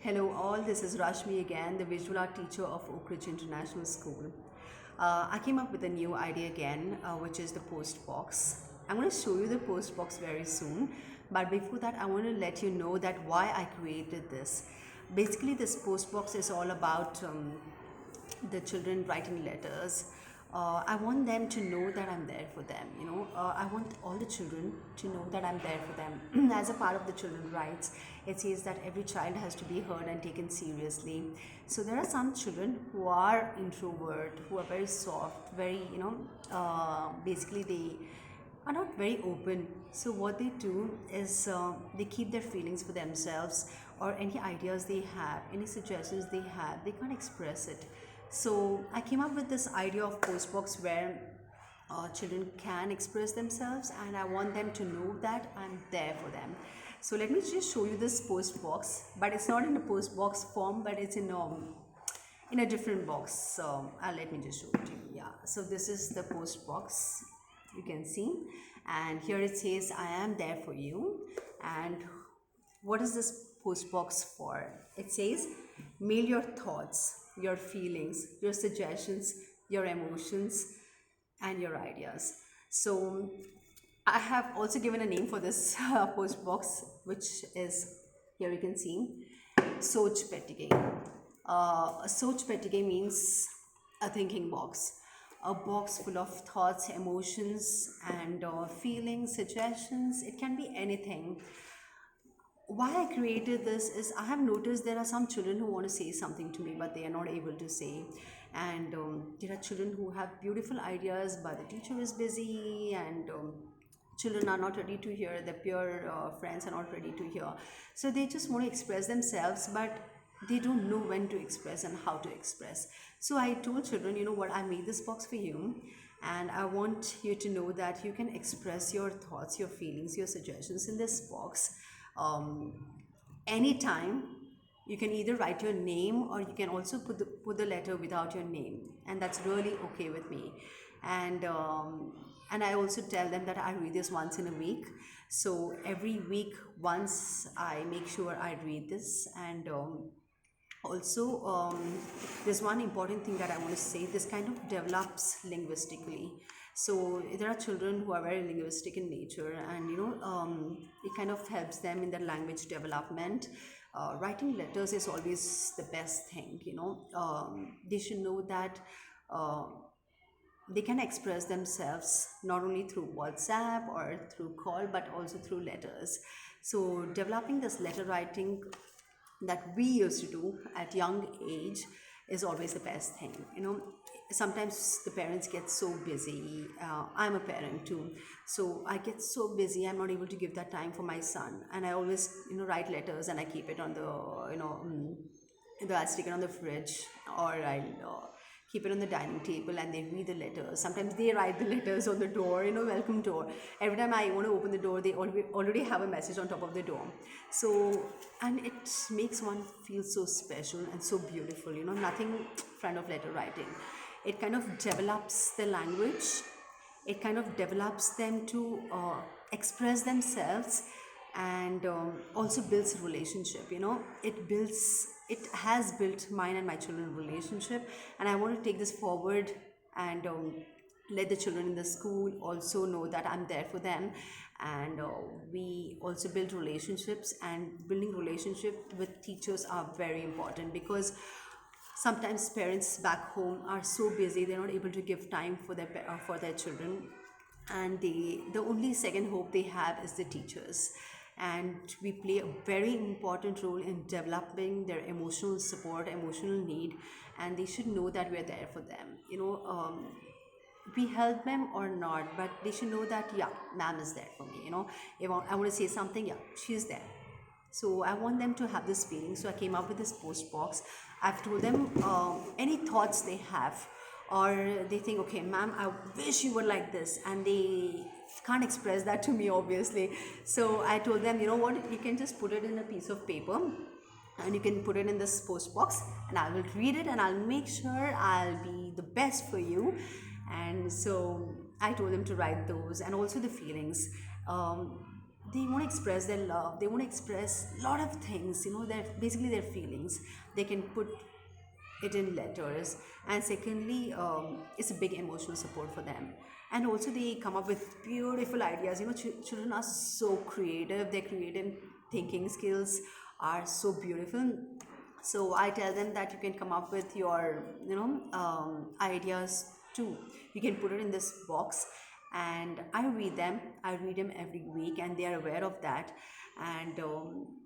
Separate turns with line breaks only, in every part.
Hello all, this is Rashmi again, the visual art teacher of Oak Ridge International School. I came up with a new idea again, which is the post box. I'm going to show you the post box very soon, but before that I want to let you know that why I created this. Basically, this post box is all about the children writing letters. I want them to know that I'm there for them. I want all the children to know that I'm there for them. As a part of the children rights, it says that every child has to be heard and taken seriously. So there are some children who are introvert, who are very soft, very basically they are not very open. So what they do is they keep their feelings for themselves, or any ideas they have, any suggestions they have, they can't express it. So I came up with this idea of postbox where children can express themselves, and I want them to know that I'm there for them. So let me just show you this post box, but it's not in the post box form, but it's in a different box. So let me just show it to you. Yeah, so this is the post box, you can see, and here it says I am there for you. And what is this post box for? It says mail your thoughts, your feelings, your suggestions, your emotions, and your ideas. So I have also given a name for this post box, which is, here you can see, Soch Pettige. Soch Pettige means a thinking box, a box full of thoughts, emotions, and feelings, suggestions. It can be anything. Why I created this is I have noticed there are some children who want to say something to me, but they are not able to say. And there are children who have beautiful ideas, but the teacher is busy, and children are not ready to hear, their peer friends are not ready to hear. So they just want to express themselves, but they don't know when to express and how to express. So I told children, you know what, I made this box for you, and I want you to know that you can express your thoughts, your feelings, your suggestions in this box um, anytime. You can either write your name, or you can also put the letter without your name, and that's really okay with me. And I also tell them that I read this once in a week. So every week once I make sure I read this. And also there's one important thing that I want to say: this kind of develops linguistically. So there are children who are very linguistic in nature, and it kind of helps them in their language development. Writing letters is always the best thing. They should know that uh, they can express themselves not only through WhatsApp or through call, but also through letters. So developing this letter writing that we used to do at young age is always the best thing. Sometimes the parents get so busy. I'm a parent too, so I get so busy, I'm not able to give that time for my son, and I always write letters, and I keep it on the I stick it on the fridge, or I'll keep it on the dining table, and they read the letters. Sometimes they write the letters on the door, welcome door. Every time I want to open the door, they already have a message on top of the door. So, and it makes one feel so special and so beautiful, nothing friend of letter writing. It kind of develops the language, it kind of develops them to express themselves, and also builds relationship. It has built mine and my children relationship, and I want to take this forward, and let the children in the school also know that I'm there for them. And we also build relationships, and building relationship with teachers are very important, because sometimes parents back home are so busy, they're not able to give time for their children, and the only second hope they have is the teachers. And we play a very important role in developing their emotional support, emotional need, and they should know that we're there for them. We help them or not, but they should know that, yeah, ma'am is there for me. If I want to say something, yeah, she's there. So I want them to have this feeling. So I came up with this post box. I've told them any thoughts they have, or they think, okay, ma'am, I wish you were like this, and they can't express that to me, obviously. So I told them, you know what, you can just put it in a piece of paper, and you can put it in this post box, and I will read it, and I'll make sure I'll be the best for you. And so I told them to write those, and also the feelings. they want to express their love, they want to express a lot of things, their basically their feelings. They can put it in letters. And secondly, it's a big emotional support for them. And also they come up with beautiful ideas. Children are so creative, their creative thinking skills are so beautiful. So I tell them that you can come up with your ideas too. You can put it in this box, and I read them every week, and they are aware of that. And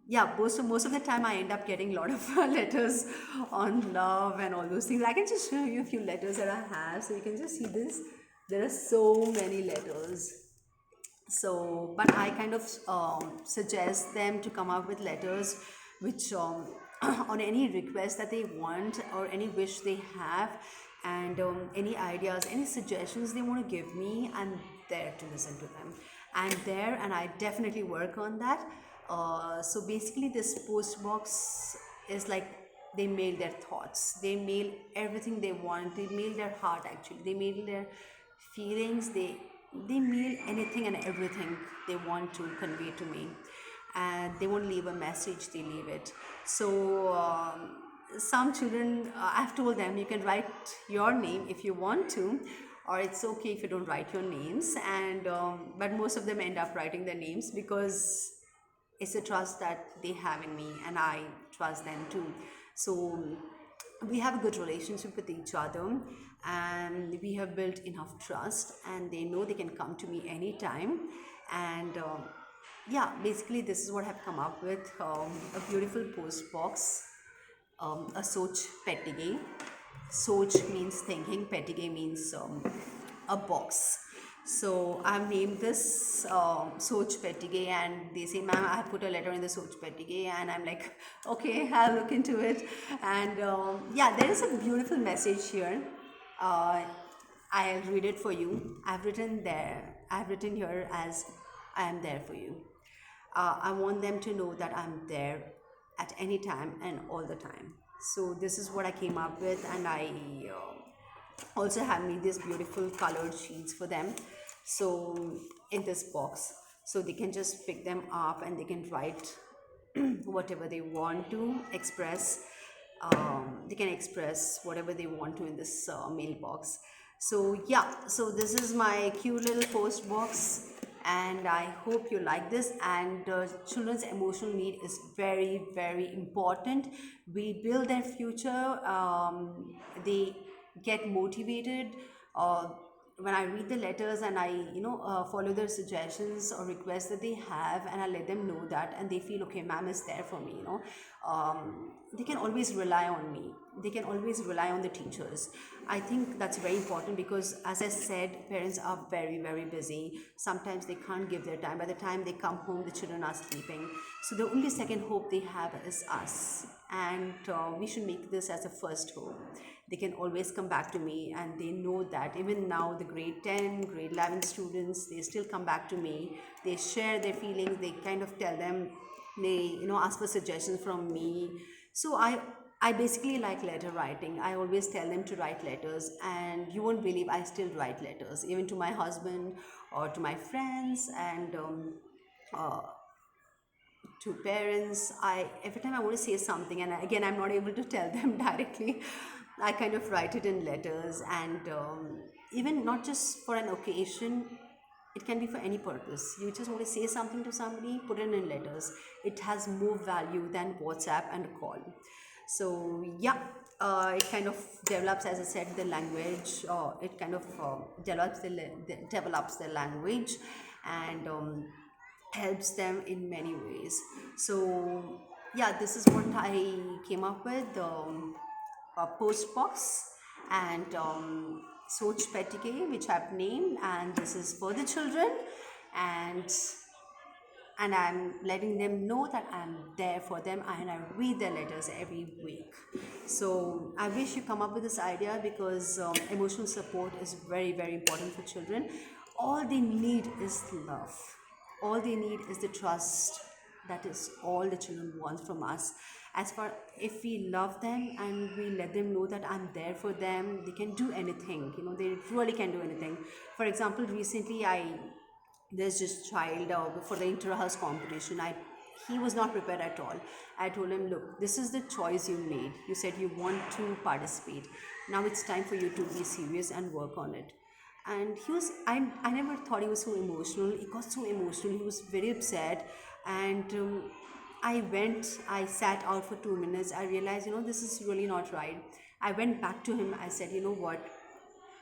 yeah, most of the time I end up getting a lot of letters on love and all those things. I can just show you a few letters that I have, so you can just see this. There are so many letters. So but I kind of suggest them to come up with letters which on any request that they want, or any wish they have. And any ideas, any suggestions they want to give me, I'm there to listen to them. I'm there, and I definitely work on that. So basically this post box is like, they mail their thoughts, they mail everything they want, they mail their heart, actually they mail their feelings, they mail anything and everything they want to convey to me. And they won't leave a message, they leave it. So some children, I've told them, you can write your name if you want to, or it's okay if you don't write your names. And but most of them end up writing their names, because it's a trust that they have in me, and I trust them too. So we have a good relationship with each other, and we have built enough trust, and they know they can come to me anytime. And yeah, basically this is what I've come up with, a beautiful post box, a Soch Pettige. Soch means thinking, Pettige means a box. So I've named this Soch Pettige, and they say, "Ma'am, I have put a letter in the Soch Pettige," and I'm like, "Okay, I'll look into it." And yeah, there is a beautiful message here. Uh, I'll read it for you. I've written here as, "I am there for you." I want them to know that I'm there at any time and all the time. So this is what I came up with, and I also have made these beautiful colored sheets for them. So in this box, so they can just pick them up, and they can write whatever they want to express. They can express whatever they want to in this mailbox. So yeah, so this is my cute little post box, and I hope you like this. And children's emotional need is very, very important. We build their future. They get motivated. Uh, when I read the letters, and I follow their suggestions or requests that they have, and I let them know that, and they feel, okay, ma'am is there for me. They can always rely on me. They can always rely on the teachers. I think that's very important, because as I said, parents are very, very busy. Sometimes they can't give their time. By the time they come home, the children are sleeping. So the only second hope they have is us, and we should make this as a first hope. They can always come back to me, and they know that even now the grade 10, grade 11 students, they still come back to me. They share their feelings, they kind of tell them, they ask for suggestions from me. So I basically like letter writing. I always tell them to write letters, and you won't believe, I still write letters, even to my husband, or to my friends, and uh, to parents. I Every time I want to say something, and again, I'm not able to tell them directly, I kind of write it in letters. And even not just for an occasion, it can be for any purpose. You just want to say something to somebody, put it in letters. It has more value than WhatsApp and a call. So yeah, it kind of develops, as I said, the language. It kind of develops the language, and helps them in many ways. So yeah, this is what I came up with, a post box, and Soch Pettige, which I've named, and this is for the children. and and I'm letting them know that I'm there for them, and I read their letters every week. So I wish you come up with this idea, because emotional support is very, very important for children. All they need is love. All they need is the trust. That is all the children want from us. As far if we love them, and we let them know that I'm there for them, they can do anything. They really can do anything. For example, recently I there's this child for the inter-house competition. He was not prepared at all. I told him, look, this is the choice you made. You said you want to participate. Now it's time for you to be serious and work on it. And I never thought he was so emotional. He got so emotional. He was very upset. And I sat out for 2 minutes. I realized, this is really not right. I went back to him. I said, you know what?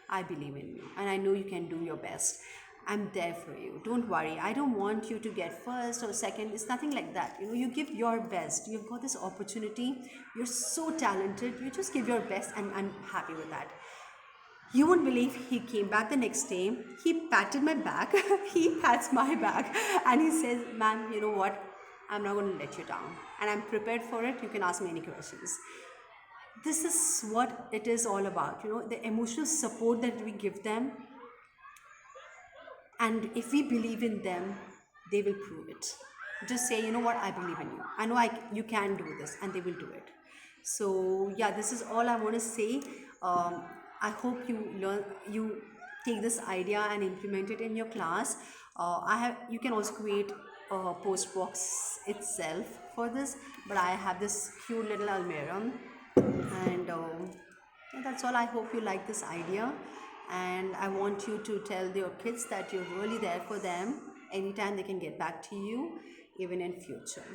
I believe in you and I know you can do your best. I'm there for you. Don't worry. I don't want you to get first or second. It's nothing like that. You give your best. You've got this opportunity. You're so talented. You just give your best, and I'm happy with that. You won't believe he came back the next day. He patted my back. He pats my back and he says, ma'am, you know what? I'm not going to let you down. And I'm prepared for it. You can ask me any questions. This is what it is all about, the emotional support that we give them. And if we believe in them, they will prove it. Just say, you know what, I believe in you. I know you can do this, and they will do it. So yeah, this is all I want to say. I hope you take this idea and implement it in your class. You can also create a post box itself for this, but I have this cute little almirah, and yeah, that's all. I hope you like this idea, and I want you to tell your kids that you're really there for them anytime. They can get back to you, even in future.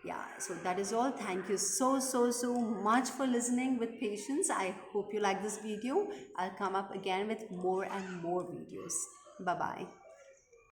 Yeah, so that is all. Thank you so much for listening with patience. I hope you like this video. I'll come up again with more and more videos. Bye bye.